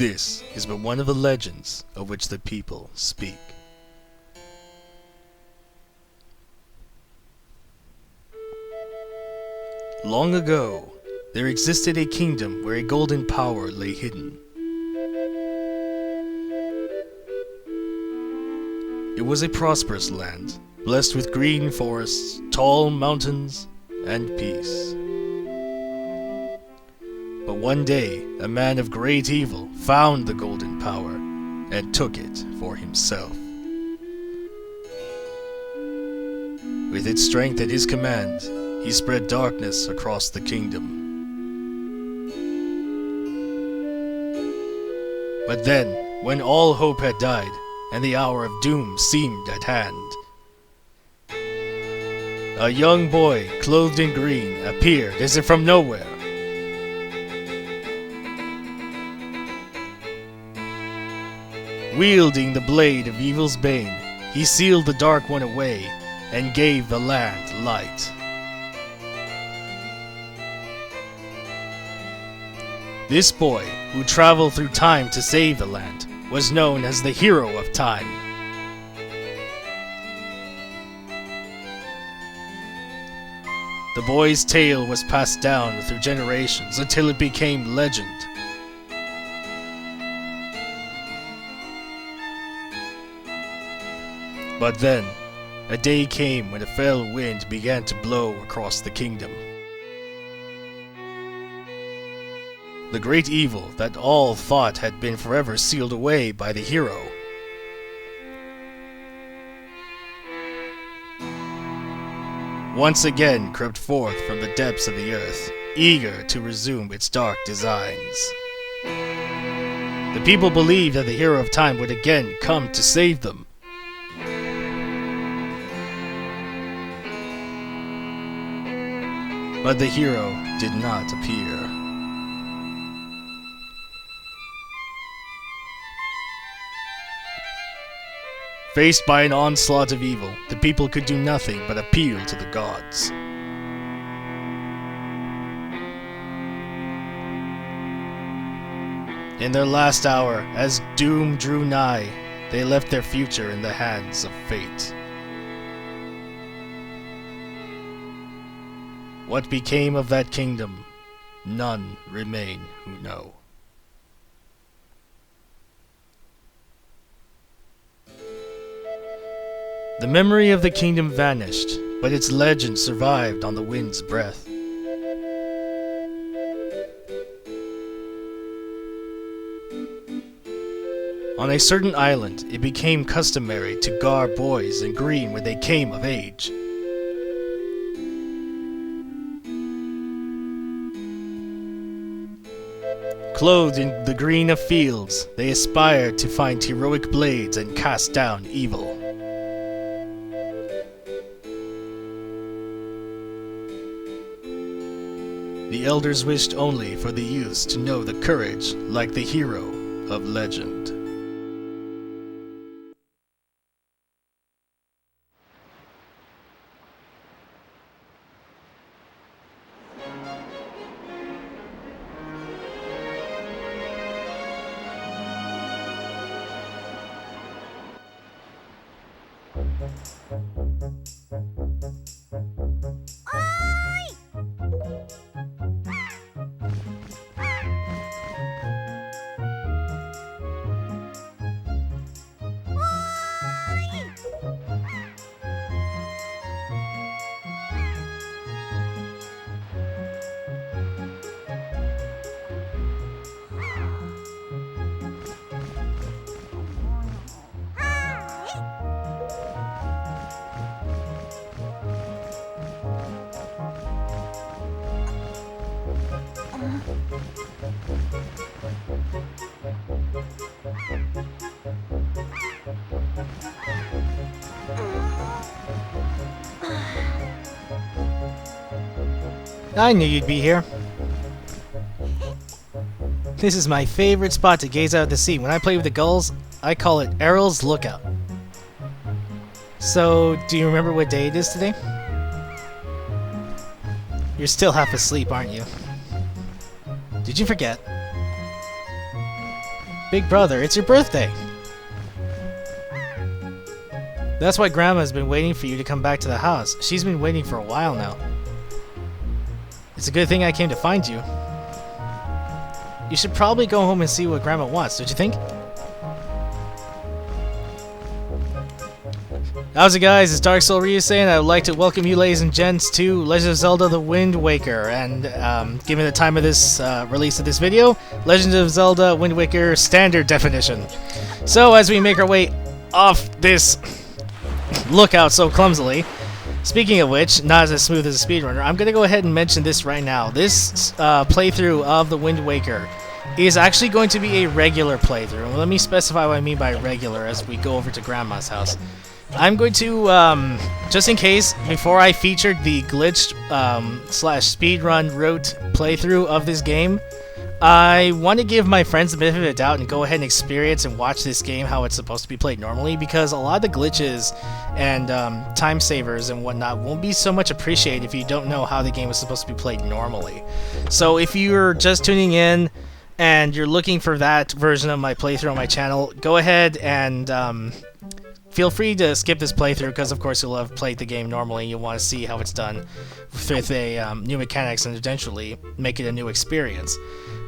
This is but one of the legends of which the people speak. Long ago, there existed a kingdom where a golden power lay hidden. It was a prosperous land, blessed with green forests, tall mountains, and peace. But one day, a man of great evil found the golden power and took it for himself. With its strength at his command, he spread darkness across the kingdom. But then, when all hope had died, and the hour of doom seemed at hand, a young boy, clothed in green, appeared as if from nowhere. Wielding the blade of evil's bane, he sealed the Dark One away and gave the land light. This boy, who traveled through time to save the land, was known as the Hero of Time. The boy's tale was passed down through generations until it became legend. But then, a day came when a fell wind began to blow across the kingdom. The great evil that all thought had been forever sealed away by the hero. Once again crept forth from the depths of the earth, eager to resume its dark designs. The people believed that the Hero of Time would again come to save them. But the hero did not appear. Faced by an onslaught of evil, the people could do nothing but appeal to the gods. In their last hour, as doom drew nigh, they left their future in the hands of fate. What became of that kingdom, none remain who know. The memory of the kingdom vanished, but its legend survived on the wind's breath. On a certain island, it became customary to garb boys in green when they came of age. Clothed in the green of fields, they aspired to find heroic blades and cast down evil. The elders wished only for the youths to know the courage like the hero of legend. I knew you'd be here. This is my favorite spot to gaze out at the sea. When I play with the gulls, I call it Errol's Lookout. So, do you remember what day it is today? You're still half asleep, aren't you? Did you forget? Big brother, it's your birthday! That's why Grandma's been waiting for you to come back to the house. She's been waiting for a while now. It's a good thing I came to find you. You should probably go home and see what Grandma wants, don't you think? How's it guys, it's Dark Soul Ryu saying I would like to welcome you ladies and gents to Legend of Zelda The Wind Waker, and given the time of this release of this video, Legend of Zelda Wind Waker Standard Definition. So as we make our way off this lookout so clumsily, speaking of which, not as smooth as a speedrunner, I'm going to go ahead and mention this right now. This playthrough of The Wind Waker is actually going to be a regular playthrough. Let me specify what I mean by regular as we go over to Grandma's house. I'm going to, just in case, before I featured the glitched slash speedrun route playthrough of this game, I want to give my friends the benefit of the doubt and go ahead and experience and watch this game how it's supposed to be played normally, because a lot of the glitches and time savers and whatnot won't be so much appreciated if you don't know how the game was supposed to be played normally. So if you're just tuning in and you're looking for that version of my playthrough on my channel, go ahead and feel free to skip this playthrough, because of course you'll have played the game normally and you'll want to see how it's done with a new mechanics and eventually make it a new experience.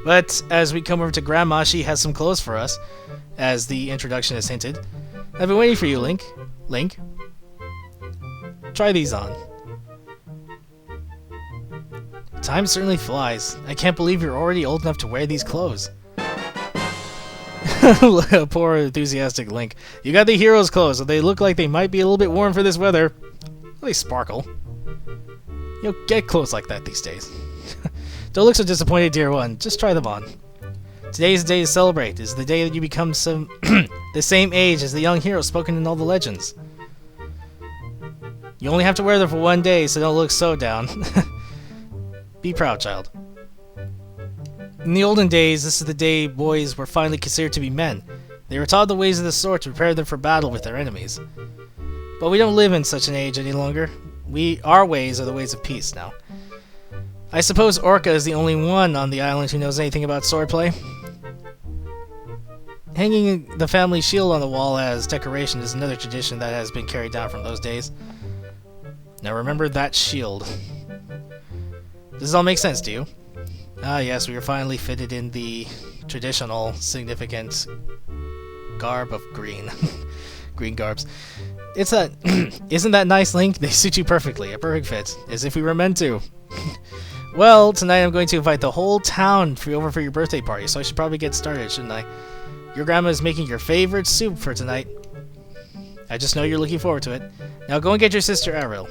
But as we come over to Grandma, she has some clothes for us, as the introduction has hinted. I've been waiting for you, Link. Link, try these on. Time certainly flies. I can't believe you're already old enough to wear these clothes. Poor enthusiastic Link. You got the hero's clothes, so they look like they might be a little bit warm for this weather. They sparkle. You don't get clothes like that these days. Don't look so disappointed, dear one. Just try them on. Today is the day to celebrate. It's the day that you become the same age as the young hero spoken in all the legends. You only have to wear them for one day, so don't look so down. Be proud, child. In the olden days, this is the day boys were finally considered to be men. They were taught the ways of the sword to prepare them for battle with their enemies. But we don't live in such an age any longer. Our ways are the ways of peace now. I suppose Orca is the only one on the island who knows anything about swordplay. Hanging the family shield on the wall as decoration is another tradition that has been carried down from those days. Now remember that shield. Does this all make sense to you? Ah yes, we are finally fitted in the traditional, significant garb of green. Green garbs. It's a... Isn't that nice, Link? They suit you perfectly. A perfect fit. As if we were meant to. Well, tonight I'm going to invite the whole town over for your birthday party, so I should probably get started, shouldn't I? Your grandma is making your favorite soup for tonight. I just know you're looking forward to it. Now go and get your sister Ariel.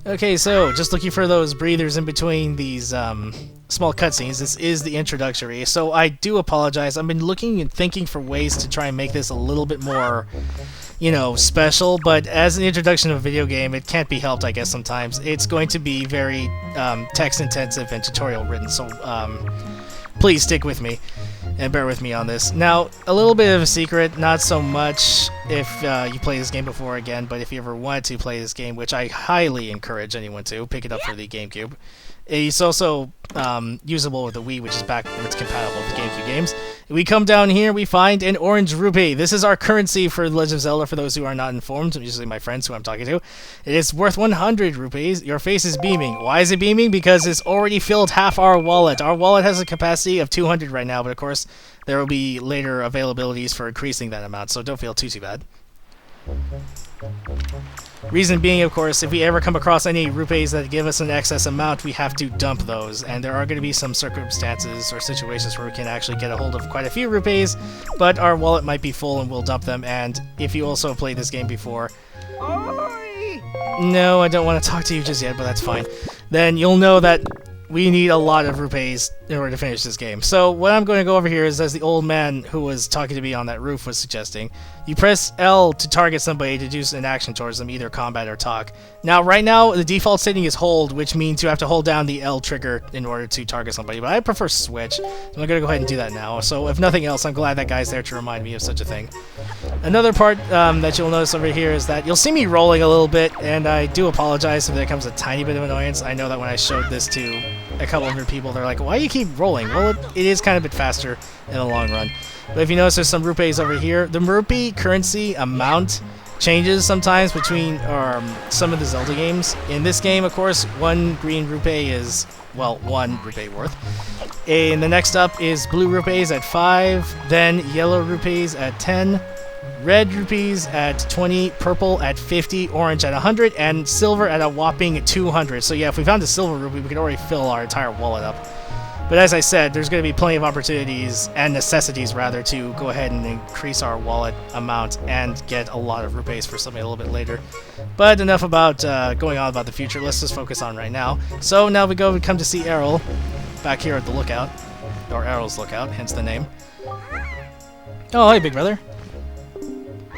Okay, so just looking for those breathers in between these small cutscenes. This is the introductory, so I do apologize. I've been looking and thinking for ways to try and make this a little bit more, you know, special, but as an introduction to a video game, it can't be helped, I guess, sometimes. It's going to be very text-intensive and tutorial-written, so please stick with me and bear with me on this. Now, a little bit of a secret, not so much if you play this game before again, but if you ever wanted to play this game, which I highly encourage anyone to, pick it up for the GameCube. It's also usable with the Wii, which is backwards compatible with GameCube games. We come down here, we find an orange rupee. This is our currency for Legend of Zelda, for those who are not informed, usually my friends who I'm talking to. It is worth 100 rupees. Your face is beaming. Why is it beaming? Because it's already filled half our wallet. Our wallet has a capacity of 200 right now, but of course there will be later availabilities for increasing that amount, so don't feel too bad. Reason being, of course, if we ever come across any rupees that give us an excess amount, we have to dump those, and there are going to be some circumstances or situations where we can actually get a hold of quite a few rupees, but our wallet might be full and we'll dump them. And if you also played this game before... No, I don't want to talk to you just yet, but that's fine. Then you'll know that we need a lot of rupees in order to finish this game. So what I'm going to go over here is, as the old man who was talking to me on that roof was suggesting, you press L to target somebody to do an action towards them, either combat or talk. Now, right now, the default setting is hold, which means you have to hold down the L trigger in order to target somebody, but I prefer switch, so I'm going to go ahead and do that now. So if nothing else, I'm glad that guy's there to remind me of such a thing. Another part that you'll notice over here is that you'll see me rolling a little bit, and I do apologize if there comes a tiny bit of annoyance. I know that when I showed this to a couple hundred people, they're like, why do you keep rolling? Well, it is kind of a bit faster in the long run. But if you notice, there's some rupees over here. The rupee currency amount changes sometimes between some of the Zelda games. In this game, of course, 1 green rupee is, well, 1 rupee worth. And the next up is blue rupees at 5, then yellow rupees at 10, red rupees at 20, purple at 50, orange at 100, and silver at a whopping 200. So yeah, if we found a silver rupee, we could already fill our entire wallet up. But as I said, there's going to be plenty of opportunities, and necessities rather, to go ahead and increase our wallet amount and get a lot of rupees for something a little bit later. But enough about going on about the future. Let's just focus on right now. So now we come to see Errol back here at the lookout, or Errol's lookout, hence the name. Oh, hey, big brother.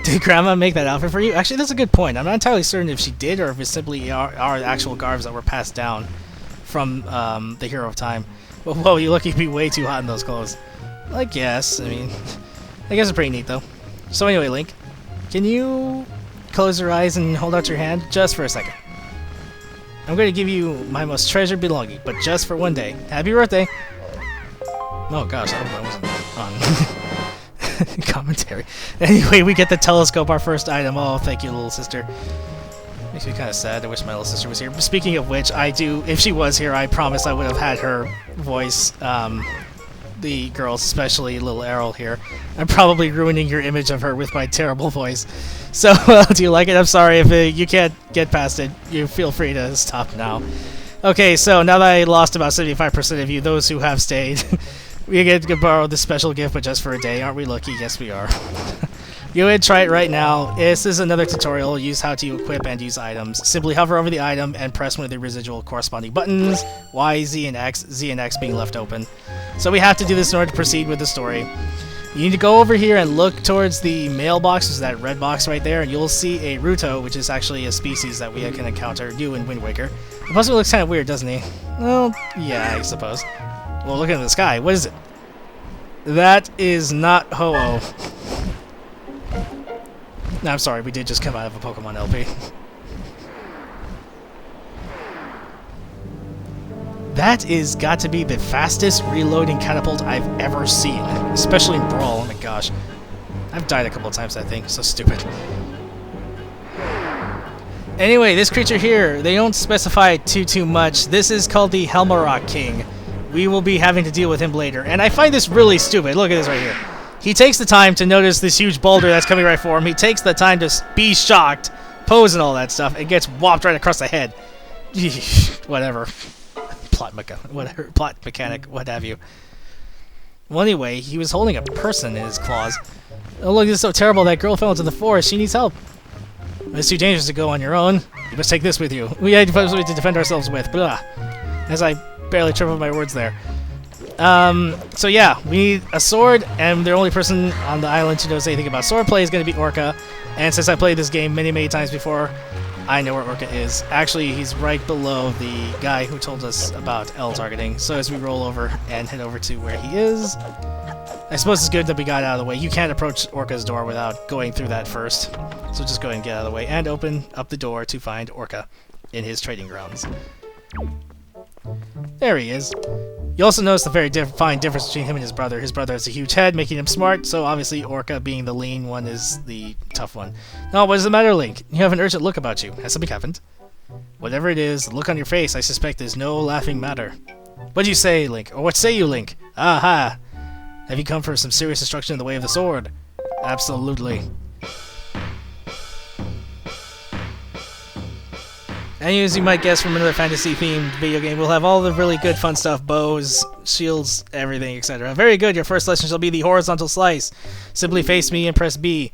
Did Grandma make that outfit for you? Actually, that's a good point. I'm not entirely certain if she did or if it's simply our actual garbs that were passed down from the Hero of Time. But whoa, you look, you'd be way too hot in those clothes. I guess. I mean, I guess it's pretty neat, though. So anyway, Link, can you close your eyes and hold out your hand just for a second? I'm going to give you my most treasured belonging, but just for one day. Happy birthday! Oh gosh, I hope I wasn't on commentary. Anyway, we get the telescope, our first item. Oh, thank you, little sister. Makes me kind of sad. I wish my little sister was here. Speaking of which, if she was here, I promise I would have had her voice the girls, especially little Errol here. I'm probably ruining your image of her with my terrible voice. So, do you like it? I'm sorry if you can't get past it. You feel free to stop now. Okay, so now that I lost about 75% of you, those who have stayed, we get to borrow this special gift, but just for a day. Aren't we lucky? Yes, we are. Go ahead and try it right now. This is another tutorial. Use how to equip and use items. Simply hover over the item and press one of the residual corresponding buttons, Y, Z, and X, Z and X being left open. So we have to do this in order to proceed with the story. You need to go over here and look towards the mailbox, which is that red box right there, and you'll see a Ruto, which is actually a species that we can encounter, you in Wind Waker. The puzzle looks kind of weird, doesn't he? Well, yeah, I suppose. Well, look at the sky. What is it? That is not Ho-Oh. No, I'm sorry, we did just come out of a Pokemon LP. That is got to be the fastest reloading catapult I've ever seen, especially in Brawl. Oh my gosh. I've died a couple of times, I think. So stupid. Anyway, this creature here, they don't specify too much. This is called the Helmarok King. We will be having to deal with him later, and I find this really stupid. Look at this right here. He takes the time to notice this huge boulder that's coming right for him. He takes the time to be shocked, pose and all that stuff, and gets whopped right across the head. Whatever. Plot mechanic, what have you. Well, anyway, he was holding a person in his claws. Oh, look, this is so terrible. That girl fell into the forest. She needs help. It's too dangerous to go on your own. You must take this with you. We had to defend ourselves with. Blah. As I barely trip over my words there. So yeah, we need a sword, and the only person on the island who knows anything about swordplay is going to be Orca. And since I played this game many times before, I know where Orca is. Actually, he's right below the guy who told us about L targeting. So as we roll over and head over to where he is, I suppose it's good that we got out of the way. You can't approach Orca's door without going through that first. So just go ahead and get out of the way and open up the door to find Orca in his trading grounds. There he is. You also notice the very fine difference between him and his brother. His brother has a huge head, making him smart, so obviously Orca, being the lean one, is the tough one. Now, what does the matter, Link? You have an urgent look about you. Has something happened? Whatever it is, the look on your face, I suspect, is no laughing matter. What do you say, Link? Or what say you, Link? Aha! Have you come for some serious destruction in the way of the sword? Absolutely. And as you might guess from another fantasy-themed video game, we'll have all the really good fun stuff, bows, shields, everything, etc. Very good, your first lesson shall be the horizontal slice. Simply face me and press B.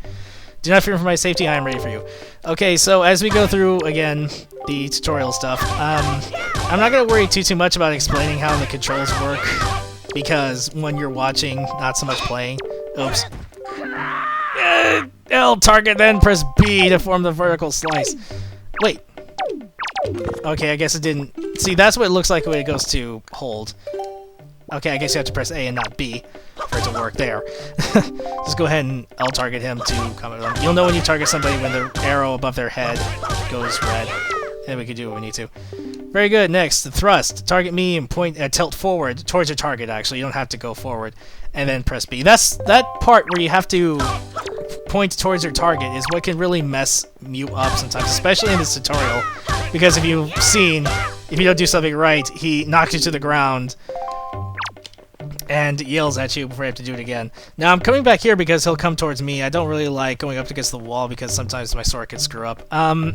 Do not fear for my safety, I am ready for you. Okay, so as we go through, again, the tutorial stuff, I'm not going to worry too much about explaining how the controls work. because when you're watching, not so much playing. Oops. L target, then press B to form the vertical slice. Wait. Okay, I guess it didn't. See, that's what it looks like when it goes to hold. Okay, I guess you have to press A and not B for it to work there. Just go ahead and L target him to come at them. You'll know when you target somebody when the arrow above their head goes red. And we can do what we need to. Very good. Next, the thrust. Target me and point tilt forward towards your target. Actually, you don't have to go forward, and then press B. That's that part where you have to point towards your target is what can really mess you up sometimes, especially in this tutorial. Because if you've seen, if you don't do something right, he knocks you to the ground and yells at you before you have to do it again. Now I'm coming back here because he'll come towards me. I don't really like going up against the wall because sometimes my sword can screw up.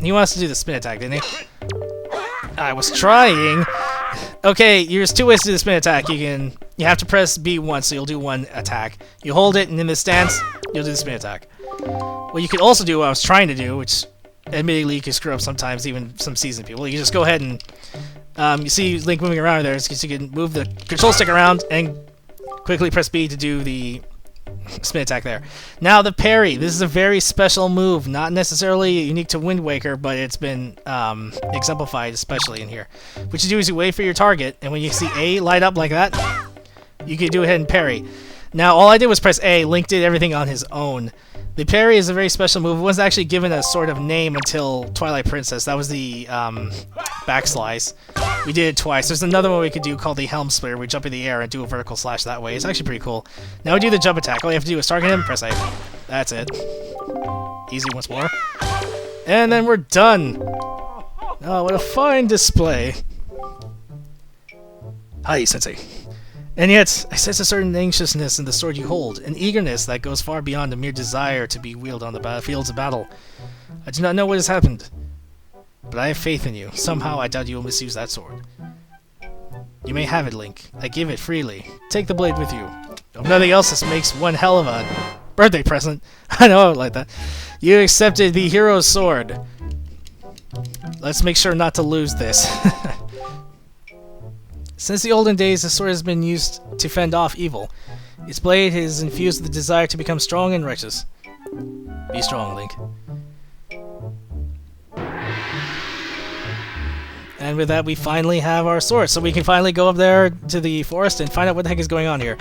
He wants to do the spin attack, didn't he? I was trying. Okay, there's two ways to do the spin attack. You have to press B once, so you'll do one attack. You hold it, and in this stance, you'll do the spin attack. What you could also do, what I was trying to do, which admittedly you can screw up sometimes, even some seasoned people. You can just go ahead and you see Link moving around there, so you can move the control stick around and quickly press B to do the spin attack there. Now the parry. This is a very special move, not necessarily unique to Wind Waker, but it's been exemplified especially in here. What you do is you wait for your target, and when you see A light up like that, you can do ahead and parry. Now all I did was press A. Link did everything on his own. The parry is a very special move. It wasn't actually given a sort of name until Twilight Princess. That was the backslice. We did it twice. There's another one we could do called the Helm Splitter. We jump in the air and do a vertical slash that way. It's actually pretty cool. Now we do the jump attack. All you have to do is target him, press A. That's it. Easy once more. And then we're done. Oh, what a fine display. Hi, Sensei. And yet, I sense a certain anxiousness in the sword you hold, an eagerness that goes far beyond a mere desire to be wielded on the battlefields of battle. I do not know what has happened, but I have faith in you. Somehow I doubt you will misuse that sword. You may have it, Link. I give it freely. Take the blade with you. If nothing else, this makes one hell of a birthday present. I know I would like that. You accepted the hero's sword. Let's make sure not to lose this. Since the olden days, the sword has been used to fend off evil. Its blade is infused with the desire to become strong and righteous. Be strong, Link. And with that, we finally have our sword, so we can finally go up there to the forest and find out what the heck is going on here.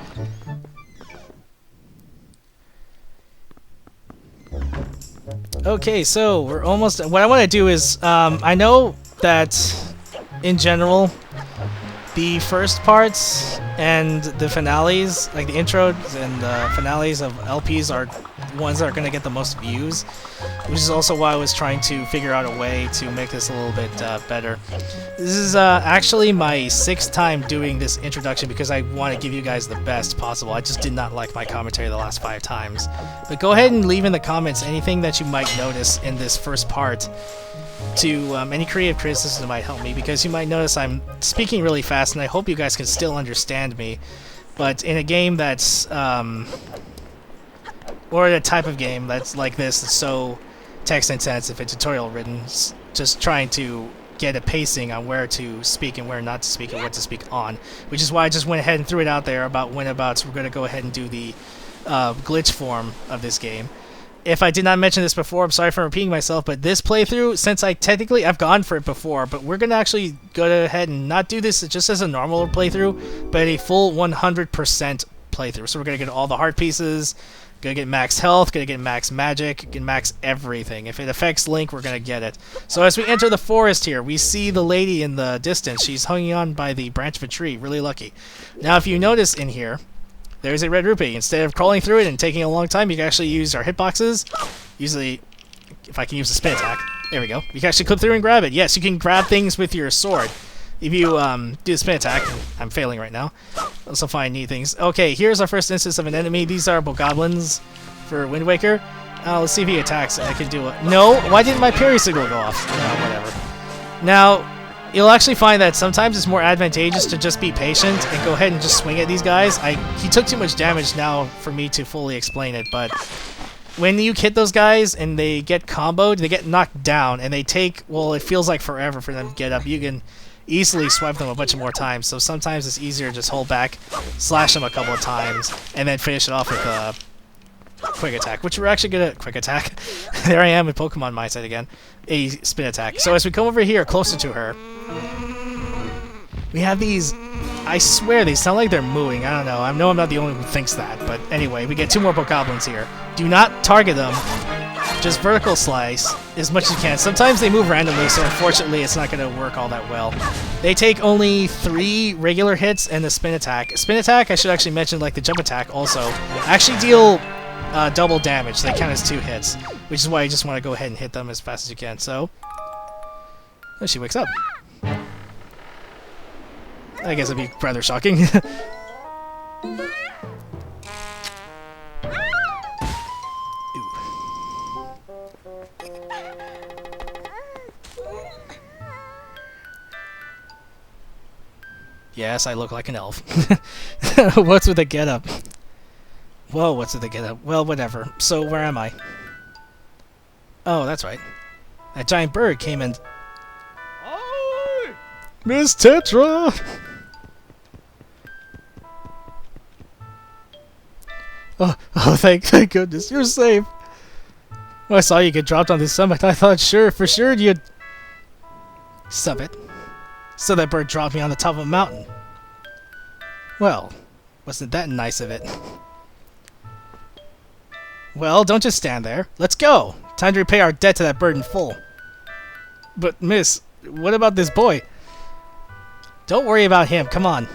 Okay, so we're almost... What I want to do is, I know that, in general, the first parts and the finales, like the intros and the finales of LPs, are the ones that are going to get the most views, which is also why I was trying to figure out a way to make this a little bit better. This is actually my 6th time doing this introduction because I want to give you guys the best possible. I just did not like my commentary the last 5 times. But go ahead and leave in the comments anything that you might notice in this first part. To any creative criticism that might help me, because you might notice I'm speaking really fast, and I hope you guys can still understand me. But in a game that's, or a type of game that's like this, that's so text-intensive and tutorial written, just trying to get a pacing on where to speak and where not to speak and what to speak on. Which is why I just went ahead and threw it out there about whenabouts we're going to go ahead and do the glitch form of this game. If I did not mention this before, I'm sorry for repeating myself, but this playthrough, since I've gone for it before, but we're going to actually go ahead and not do this just as a normal playthrough, but a full 100% playthrough. So we're going to get all the heart pieces, going to get max health, going to get max magic, get max everything. If it affects Link, we're going to get it. So as we enter the forest here, we see the lady in the distance. She's hanging on by the branch of a tree, really lucky. Now if you notice in here, there's a red rupee. Instead of crawling through it and taking a long time, you can actually use our hitboxes. Usually, if I can use the spin attack, there we go. You can actually clip through and grab it. Yes, you can grab things with your sword. If you do the spin attack, I'm failing right now. Also find neat things. Okay, here's our first instance of an enemy. These are bogoblins for Wind Waker. Let's see if he attacks. I can do it. No, why didn't my parry signal go off? No, whatever. Now, you'll actually find that sometimes it's more advantageous to just be patient and go ahead and just swing at these guys. He took too much damage now for me to fully explain it, but when you hit those guys and they get comboed, they get knocked down, and they take, well, it feels like forever for them to get up. You can easily swipe them a bunch more times, so sometimes it's easier to just hold back, slash them a couple of times, and then finish it off with a quick attack, which we're actually good at. Quick attack. There I am with Pokemon mindset again. A spin attack. So as we come over here closer to her, we have these, I swear they sound like they're mooing. I don't know. I know I'm not the only one who thinks that, but anyway, we get 2 more Pokegoblins here. Do not target them. Just vertical slice as much as you can. Sometimes they move randomly, so unfortunately it's not going to work all that well. They take only 3 regular hits and the spin attack. Spin attack, I should actually mention, like the jump attack also, actually deal double damage. They count as 2 hits, which is why you just want to go ahead and hit them as fast as you can. So, oh, she wakes up. I guess it'd be rather shocking. Yes, I look like an elf. What's with the getup? Whoa, what's with the getup? Well, whatever. So, where am I? Oh, that's right. That giant bird came and... Oh! Miss Tetra! Oh, thank goodness, you're safe. When I saw you get dropped on this summit, I thought for sure you'd... Summit? So that bird dropped me on the top of a mountain. Well, wasn't that nice of it? Well, don't just stand there. Let's go! Time to repay our debt to that bird in full. But, miss, what about this boy? Don't worry about him, come on.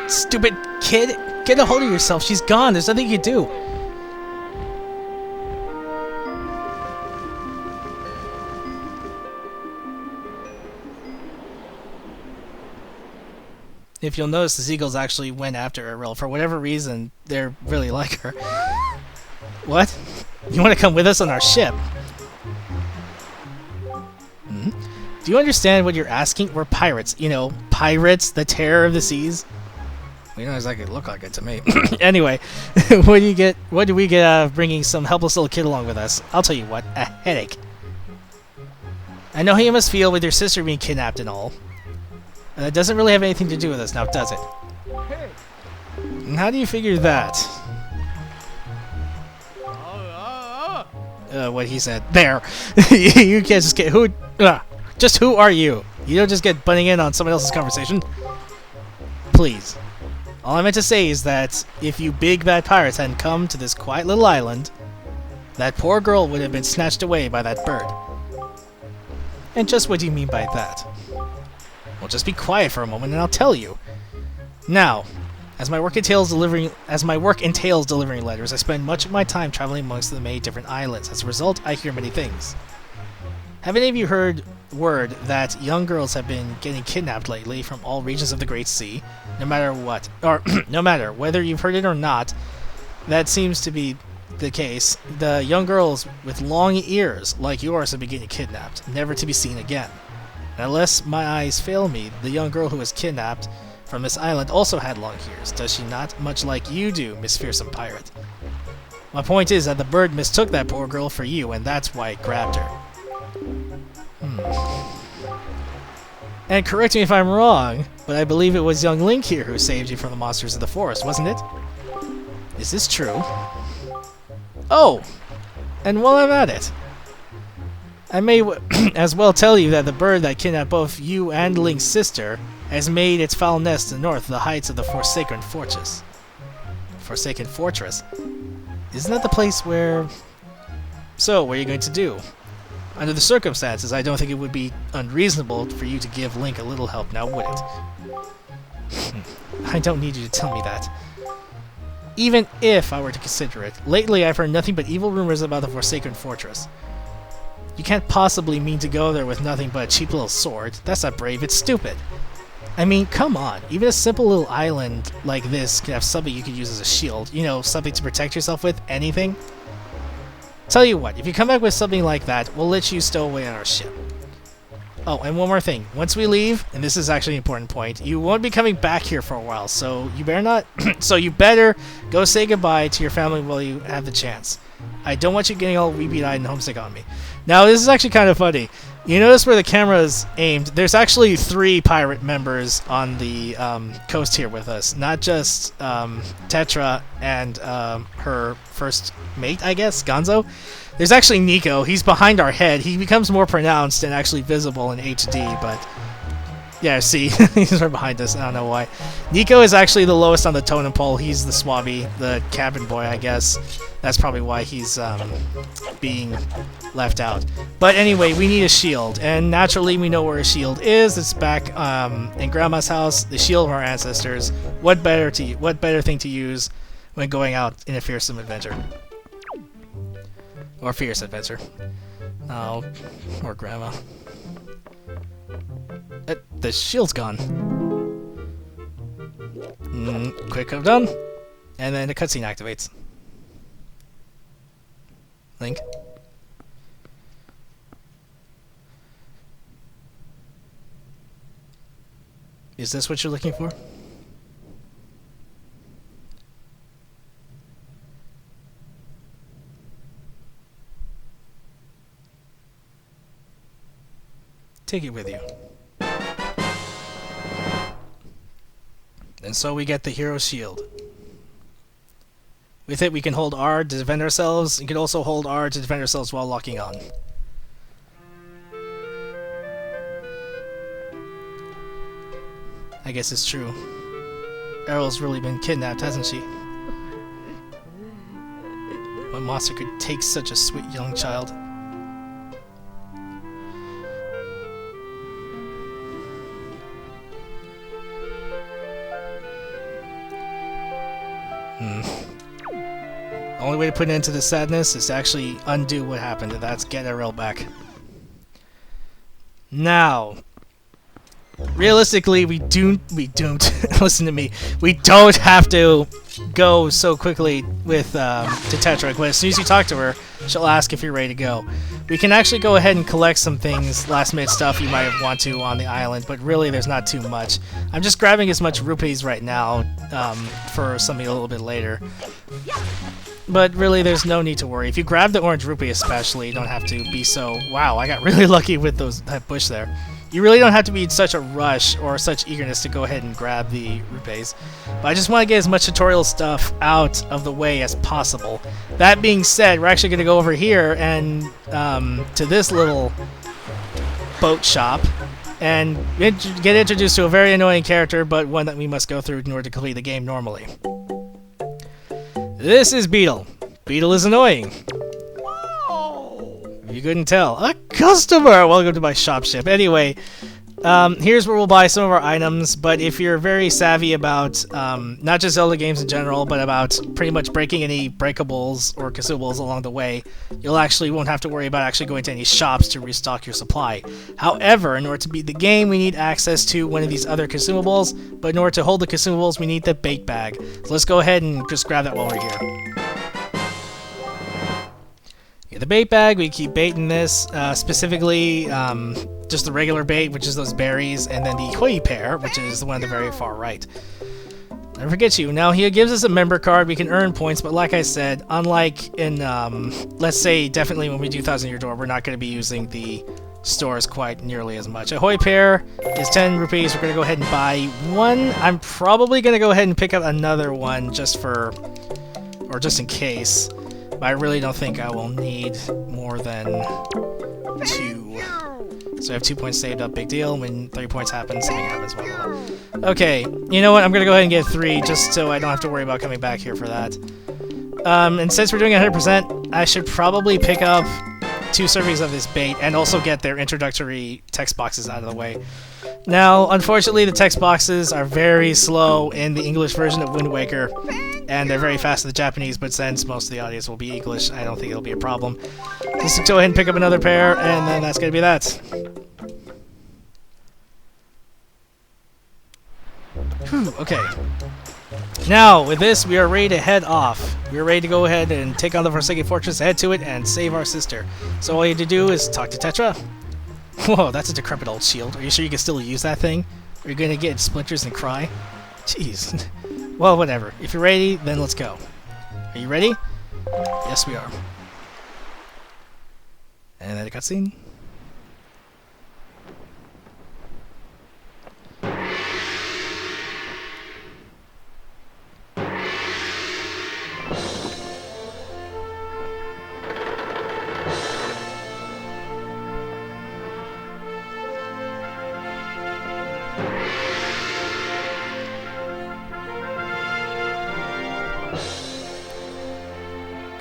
Stupid kid! Get a hold of yourself, she's gone, there's nothing you can do! If you'll notice, the seagulls actually went after her. Well, for whatever reason, they're really like her. What? You want to come with us on our ship? Hmm? Do you understand what you're asking? We're pirates. You know, pirates, the terror of the seas. We don't exactly look like it to me. Anyway, what do we get out of bringing some helpless little kid along with us? I'll tell you what, a headache. I know how you must feel with your sister being kidnapped and all. And that doesn't really have anything to do with us now, does it? And how do you figure that? What he said. There! You can't just get... Just who are you? You don't just get butting in on someone else's conversation. Please. All I meant to say is that if you big bad pirates hadn't come to this quiet little island, that poor girl would have been snatched away by that bird. And just what do you mean by that? Well, just be quiet for a moment and I'll tell you. Now, as my work entails delivering letters, I spend much of my time traveling amongst the many different islands. As a result, I hear many things. Have any of you heard word that young girls have been getting kidnapped lately from all regions of the Great Sea? No matter what, or no matter whether you've heard it or not, that seems to be the case. The young girls with long ears like yours have been getting kidnapped, never to be seen again. And unless my eyes fail me, the young girl who was kidnapped from this island also had long ears, does she not? Much like you do, Miss Fearsome Pirate. My point is that the bird mistook that poor girl for you, and that's why it grabbed her. And correct me if I'm wrong, but I believe it was young Link here who saved you from the monsters of the forest, wasn't it? Is this true? Oh! And while I'm at it, I may as well tell you that the bird that kidnapped both you and Link's sister has made its foul nest to the north of the heights of the Forsaken Fortress. Forsaken Fortress. Isn't that the place where... So, what are you going to do? Under the circumstances, I don't think it would be unreasonable for you to give Link a little help now, would it? I don't need you to tell me that. Even if I were to consider it, lately I've heard nothing but evil rumors about the Forsaken Fortress. You can't possibly mean to go there with nothing but a cheap little sword. That's not brave, it's stupid. I mean, come on. Even a simple little island like this could have something you could use as a shield. You know, something to protect yourself with, anything. Tell you what, if you come back with something like that, we'll let you stow away on our ship. Oh, and one more thing. Once we leave, and this is actually an important point, you won't be coming back here for a while, so you better not... so you better go say goodbye to your family while you have the chance. I don't want you getting all weepy-eyed and homesick on me. Now, this is actually kind of funny. You notice where the camera is aimed? There's actually 3 pirate members on the coast here with us. Not just Tetra and her first mate, I guess, Gonzo. There's actually Nico. He's behind our head. He becomes more pronounced and actually visible in HD, but... Yeah, see, he's right behind us. I don't know why. Nico is actually the lowest on the totem pole. He's the swabby, the cabin boy, I guess. That's probably why he's being left out. But anyway, we need a shield, and naturally we know where a shield is. It's back in Grandma's house, the shield of our ancestors. What better thing to use when going out in a fearsome adventure? Or fierce adventure. Oh, or Grandma. The shield's gone. Quick done. And then the cutscene activates. Link. Is this what you're looking for? Take it with you. And so we get the hero shield. With it we can hold R to defend ourselves. You can also hold R to defend ourselves while locking on. I guess it's true. Errol's really been kidnapped, hasn't she? What monster could take such a sweet young child? The only way to put an end to the sadness is to actually undo what happened, and that's get Errol back. Now, realistically, we don't listen to me. We don't have to go so quickly with to Tetra, but as soon as you talk to her, she'll ask if you're ready to go. We can actually go ahead and collect some things, last minute stuff you might have want to on the island, but really there's not too much. I'm just grabbing as much rupees right now for something a little bit later. But really, there's no need to worry. If you grab the orange rupee especially, you don't have to be so... Wow, I got really lucky with that bush there. You really don't have to be in such a rush or such eagerness to go ahead and grab the rupees. But I just want to get as much tutorial stuff out of the way as possible. That being said, we're actually going to go over here and to this little boat shop and get introduced to a very annoying character, but one that we must go through in order to complete the game normally. This is Beetle. Beetle is annoying. You couldn't tell. A customer! Welcome to my shop ship. Anyway, here's where we'll buy some of our items, but if you're very savvy about not just Zelda games in general, but about pretty much breaking any breakables or consumables along the way, you'll actually won't have to worry about actually going to any shops to restock your supply. However, in order to beat the game, we need access to one of these other consumables, but in order to hold the consumables, we need the bait bag. So let's go ahead and just grab that while we're here. The bait bag, we keep baiting this, specifically just the regular bait, which is those berries, and then the Hoi pear, which is the one at the very far right. Never forget you. Now, he gives us a member card. We can earn points, but like I said, unlike in, let's say, definitely when we do 1,000 Year Door, we're not going to be using the stores quite nearly as much. A Hoi pear is 10 rupees. We're going to go ahead and buy one. I'm probably going to go ahead and pick up another one just in case. But I really don't think I will need more than 2. So I have 2 points saved up, big deal. When 3 points happen, something happens, blah, blah, blah. Okay, you know what? I'm gonna go ahead and get 3 just so I don't have to worry about coming back here for that. And since we're doing 100%, I should probably pick up 2 servings of this bait and also get their introductory text boxes out of the way. Now, unfortunately, the text boxes are very slow in the English version of Wind Waker, and they're very fast in the Japanese, but since most of the audience will be English, I don't think it'll be a problem. Just go ahead and pick up another pair, and then that's gonna be that. Whew, okay. Now, with this, we are ready to head off. We are ready to go ahead and take on the Forsaken Fortress, head to it, and save our sister. So all you have to do is talk to Tetra. Whoa, that's a decrepit old shield. Are you sure you can still use that thing? Are you gonna get splinters and cry? Jeez. Well, whatever. If you're ready, then let's go. Are you ready? Yes, we are. And then a cutscene.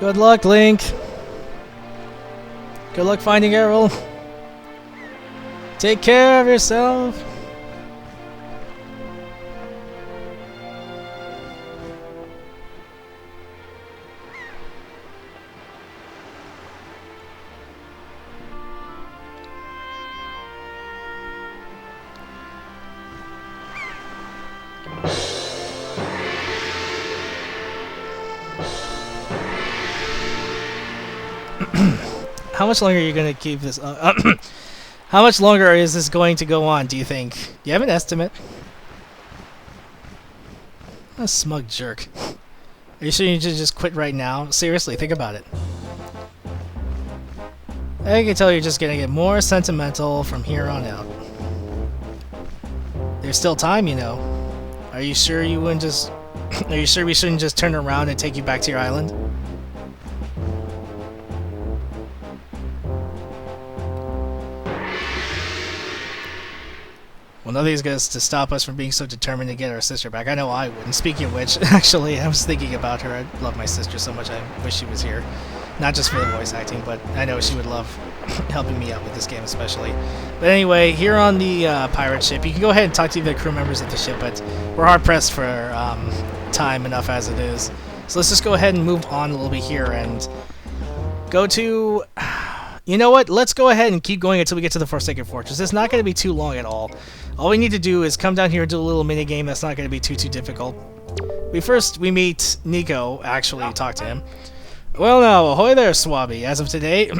Good luck, Link. Good luck finding Errol. Take care of yourself. How much longer are you going to keep this? How much longer is this going to go on, do you think? Do you have an estimate? What a smug jerk. Are you sure you should just quit right now? Seriously, think about it. I can tell you're just going to get more sentimental from here on out. There's still time, you know. Are you sure you wouldn't just... Are you sure we shouldn't just turn around and take you back to your island? Well, nothing's going to stop us from being so determined to get our sister back. I know I wouldn't. Speaking of which, actually, I was thinking about her. I love my sister so much. I wish she was here. Not just for the voice acting, but I know she would love helping me out with this game especially. But anyway, here on the pirate ship, you can go ahead and talk to the crew members of the ship, but we're hard-pressed for time enough as it is. So let's just go ahead and move on a little bit here and go to... You know what? Let's go ahead and keep going until we get to the Forsaken Fortress. It's not going to be too long at all. All we need to do is come down here and do a little mini game that's not going to be too difficult. We meet Nico, actually talk to him. Well now, ahoy there, Swabby. As of today,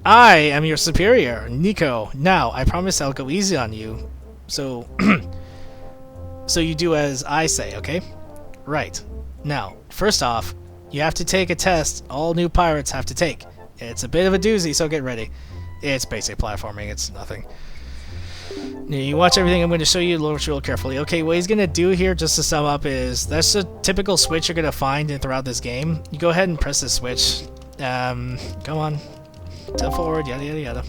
I am your superior, Nico. Now, I promise I'll go easy on you. So, so you do as I say, okay? Right. Now, first off, you have to take a test all new pirates have to take. It's a bit of a doozy, so get ready. It's basic platforming, it's nothing. Now, you watch everything I'm going to show you real carefully. Okay, what he's going to do here, just to sum up, is that's a typical switch you're going to find throughout this game. You go ahead and press this switch. Go on. Step forward, yada yada yada.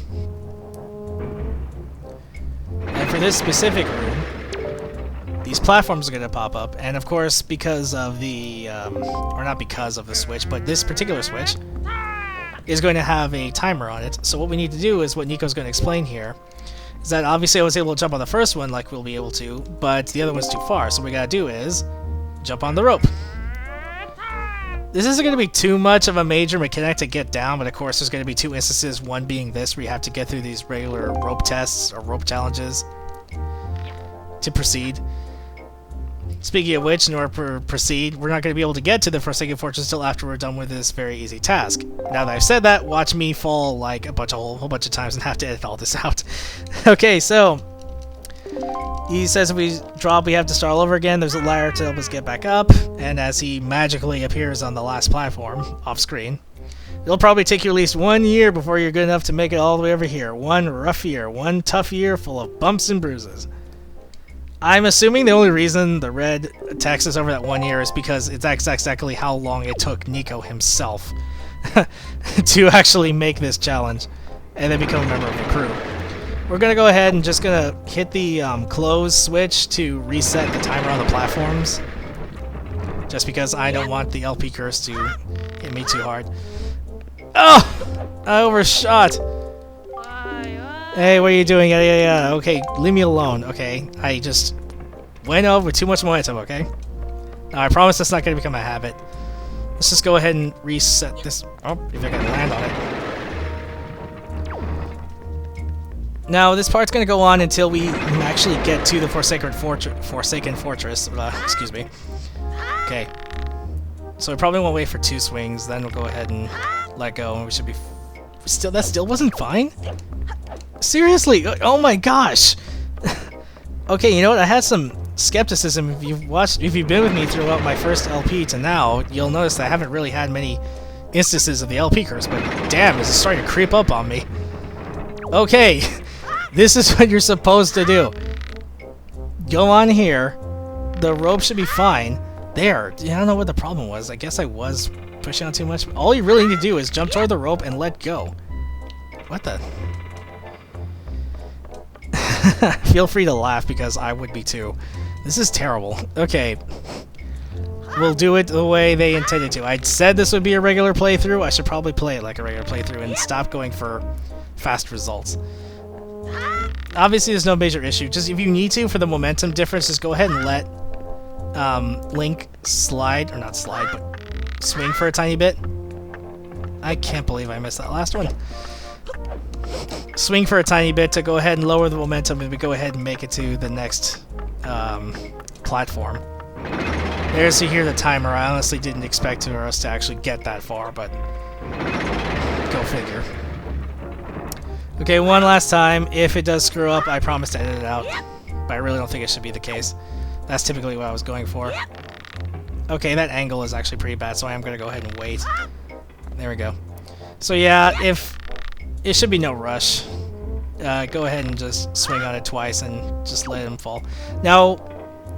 And for this specific room, these platforms are going to pop up, and of course, because of the, or not because of the switch, but this particular switch is going to have a timer on it. So what we need to do is what Nico's going to explain here, is that obviously I was able to jump on the first one like we'll be able to, but the other one's too far, so what we gotta do is jump on the rope. This isn't going to be too much of a major mechanic to get down, but of course there's going to be 2 instances, one being this, where you have to get through these regular rope tests or rope challenges to proceed. Speaking of which, in order to proceed, we're not going to be able to get to the Forsaken Fortress until after we're done with this very easy task. Now that I've said that, watch me fall like a whole bunch of times and have to edit all this out. Okay, so he says if we drop, we have to start all over again. There's a ladder to help us get back up, and as he magically appears on the last platform, off screen, it'll probably take you at least 1 year before you're good enough to make it all the way over here. One rough year, one tough year full of bumps and bruises. I'm assuming the only reason the red text is over that 1 year is because that's exactly how long it took Nico himself to actually make this challenge and then become a member of the crew. we're gonna go ahead and just gonna hit the close switch to reset the timer on the platforms. Just because I don't want the LP curse to hit me too hard. Oh! I overshot! Hey, what are you doing? Yeah. Okay, leave me alone. Okay, I just went over too much momentum, okay? Now, I promise that's not gonna become a habit. Let's just go ahead and reset this. Oh, if I can land on it. Now, this part's gonna go on until we actually get to the Forsaken Fortress. Excuse me. Okay. So we probably won't wait for 2 swings, then we'll go ahead and let go, and we should be... That still wasn't fine? Seriously? Oh my gosh! Okay, you know what? I had some skepticism. If you've been with me throughout my first LP to now, you'll notice that I haven't really had many instances of the LP curse, but damn, this is starting to creep up on me. Okay, this is what you're supposed to do. Go on here. The rope should be fine. There. I don't know what the problem was. I guess I was pushing on too much. All you really need to do is jump toward the rope and let go. What the... Feel free to laugh because I would be too. This is terrible. Okay. We'll do it the way they intended to. I said this would be a regular playthrough. I should probably play it like a regular playthrough and stop going for fast results. Obviously, there's no major issue. Just if you need to, for the momentum difference, just go ahead and let Link slide, or not slide, but swing for a tiny bit. I can't believe I missed that last one. Swing for a tiny bit to go ahead and lower the momentum, and we go ahead and make it to the next platform. There's to hear the timer. I honestly didn't expect us to actually get that far, but go figure. Okay, one last time. If it does screw up, I promise to edit it out, but I really don't think it should be the case. That's typically what I was going for. Okay, that angle is actually pretty bad, so I am going to go ahead and wait. There we go. So yeah, it should be no rush. Go ahead and just swing on it twice and just let him fall. Now,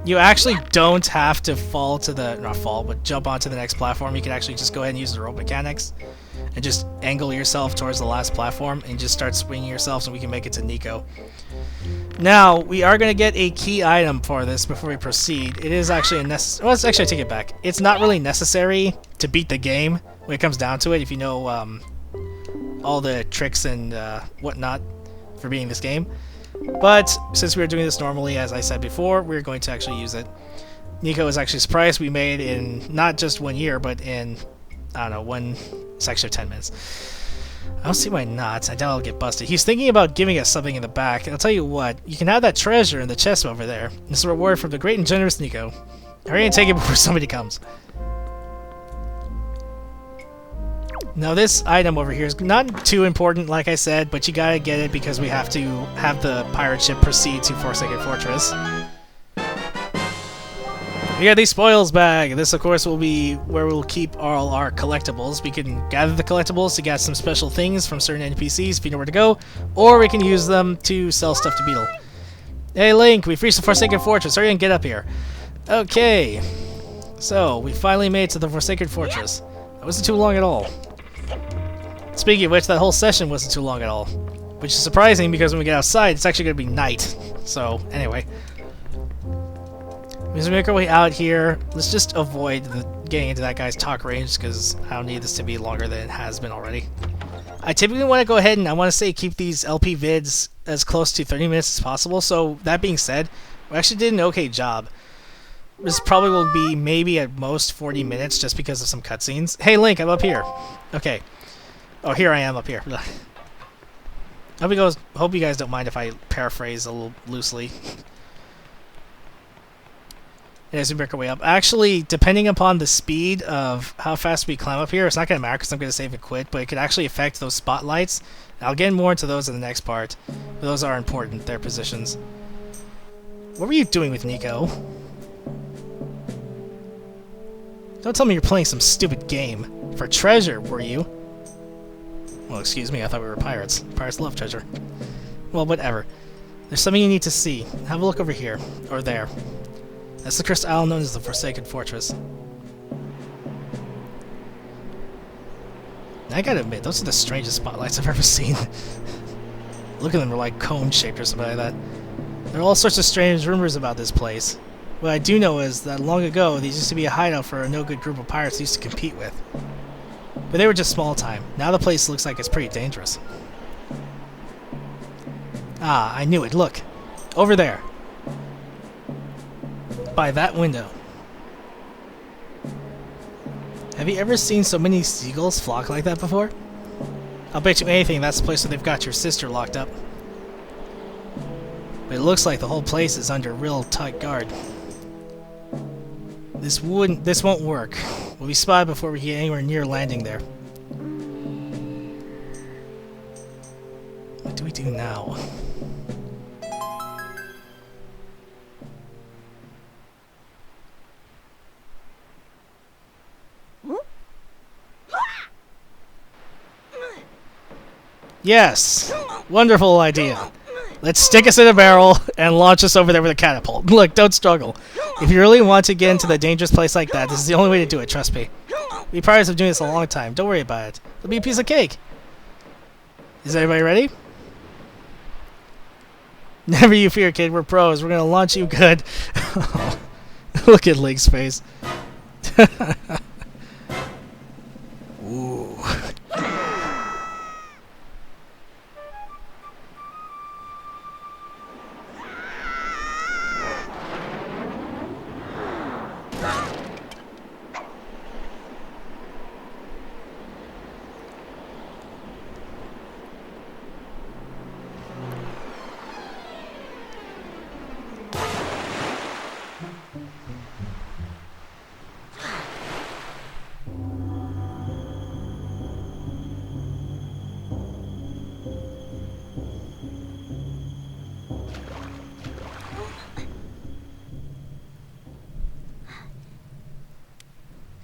you actually don't have to fall to the... not fall, but jump onto the next platform. You can actually just go ahead and use the rope mechanics and just angle yourself towards the last platform and just start swinging yourself so we can make it to Nico. Now, we are going to get a key item for this before we proceed. It is actually a necessary... well, let's actually take it back. It's not really necessary to beat the game when it comes down to it, if you know all the tricks and whatnot for beating this game. But since we're doing this normally, as I said before, we're going to actually use it. Nico is actually surprised we made in not just 1 year, but in, I don't know, one section of 10 minutes. I don't see why not. I doubt I'll get busted. He's thinking about giving us something in the back. And I'll tell you what, you can have that treasure in the chest over there. This is a reward from the great and generous Nico. Hurry and take it before somebody comes. Now this item over here is not too important, like I said, but you gotta get it because we have to have the pirate ship proceed to Forsaken Fortress. We got the spoils bag. This, of course, will be where we'll keep all our collectibles. We can gather the collectibles to get some special things from certain NPCs if you know where to go, or we can use them to sell stuff to Beetle. Hey Link, we've reached the Forsaken Fortress. Hurry and get up here. Okay, so we finally made it to the Forsaken Fortress. That wasn't too long at all. Speaking of which, that whole session wasn't too long at all. Which is surprising because when we get outside, it's actually going to be night. So, anyway. As we make our way out here, let's just avoid getting into that guy's talk range because I don't need this to be longer than it has been already. I typically want to go ahead and I want to say keep these LP vids as close to 30 minutes as possible. So, that being said, we actually did an okay job. This probably will be maybe at most 40 minutes just because of some cutscenes. Hey Link, I'm up here. Okay. Oh, here I am up here. Hope you guys don't mind if I paraphrase a little loosely. As we make our way up. Actually, depending upon the speed of how fast we climb up here, it's not going to matter because I'm going to save and quit, but it could actually affect those spotlights. I'll get more into those in the next part. But those are important, their positions. What were you doing with Nico? Don't tell me you're playing some stupid game. For treasure, were you? Well, excuse me, I thought we were pirates. Pirates love treasure. Well, whatever. There's something you need to see. Have a look over here. Or there. That's the cursed isle known as the Forsaken Fortress. I gotta admit, those are the strangest spotlights I've ever seen. Look at them, they're like cone-shaped or something like that. There are all sorts of strange rumors about this place. What I do know is that long ago, these used to be a hideout for a no-good group of pirates used to compete with. But they were just small time. Now the place looks like it's pretty dangerous. Ah, I knew it. Look. Over there. By that window. Have you ever seen so many seagulls flock like that before? I'll bet you anything that's the place where they've got your sister locked up. But it looks like the whole place is under real tight guard. This won't work. We'll be spotted before we get anywhere near landing there. What do we do now? Yes! Wonderful idea. Let's stick us in a barrel and launch us over there with a catapult. Look, don't struggle. If you really want to get into the dangerous place like that, this is the only way to do it, trust me. We pirates have been doing this a long time. Don't worry about it. It'll be a piece of cake. Is everybody ready? Never you fear, kid. We're pros. We're gonna launch you good. Look at Link's face. Ooh.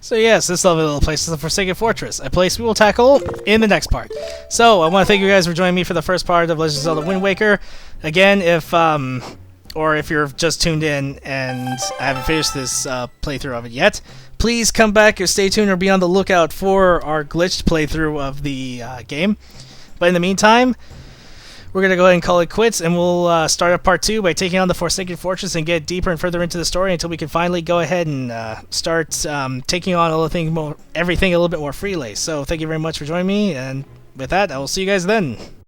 So yes, this lovely little place is the Forsaken Fortress, a place we will tackle in the next part. So I want to thank you guys for joining me for the first part of Legend of Zelda Wind Waker. Again, if you're just tuned in and I haven't finished this playthrough of it yet, please come back or stay tuned or be on the lookout for our glitched playthrough of the game. But in the meantime, we're going to go ahead and call it quits, and we'll start up part 2 by taking on the Forsaken Fortress and get deeper and further into the story until we can finally go ahead and start taking on everything a little bit more freely. So thank you very much for joining me, and with that, I will see you guys then.